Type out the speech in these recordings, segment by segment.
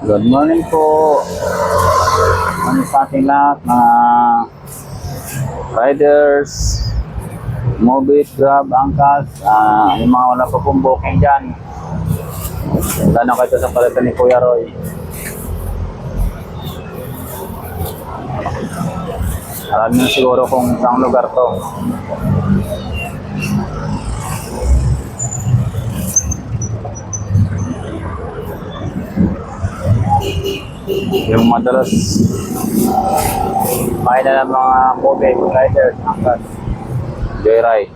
Good morning po. Ano sa ating lahat, mga riders, Mobit, Grab, Angkas, yung mga wala pa pong booking dyan. Punta na kayo sa palitan ni Kuya Roy. Alam niyo siguro kung saan lugar to. Yung madalas kaya na ng mga Mobit riders, Angkas, Joyride.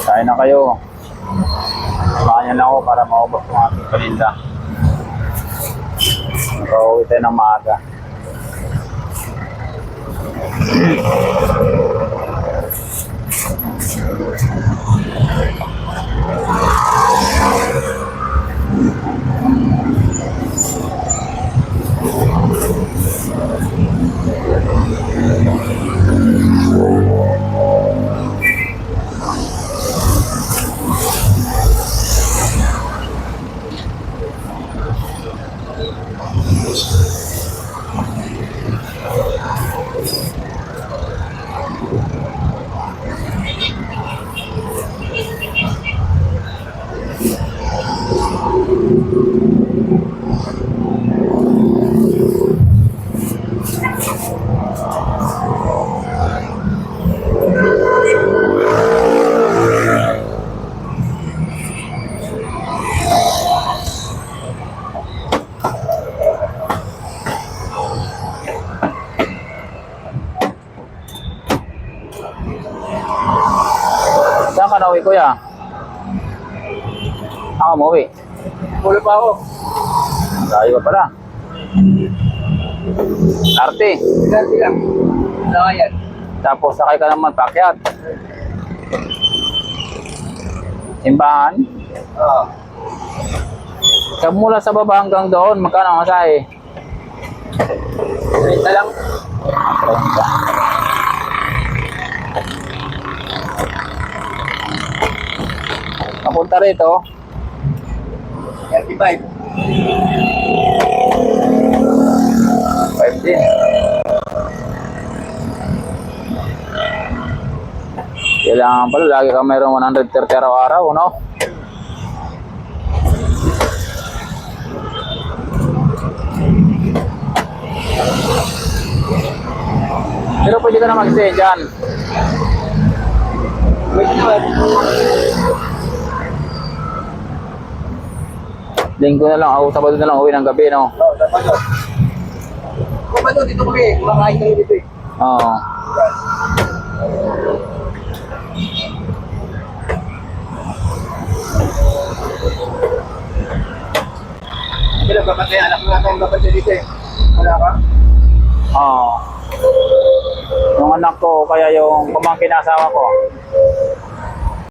Kain na kayo. Samahan na ako para maubos ng ating paninda. Pauwi tayo ng maaga. Saan ka nauwi, kuya? Ako mauwi. Ulo pa ako. Layo pa pala. Arte. Dati lang. Wala nga yan. Tapos sakay ka naman pakyat. Simbahan. Oo. Mula sa baba hanggang doon, magkano ang masahe? 30 lang. Papunta rito, 35. 5 din. Kailangan pala, lagi ka mayroong 130 araw-araw, no? Pero pwede ka na mag-stay dyan. Pwede naman. Linggo na lang, Sabado na lang uwi ng gabi, no? Oo, dapat yun. Kung ba ito, dito kami. Kumakain kami dito eh. Oo. Hindi lang, babat na yan. Anak mo natin babat na dito eh. Wala ka? Oo. Yung anak ko, kaya yung pamangkin na asawa ko.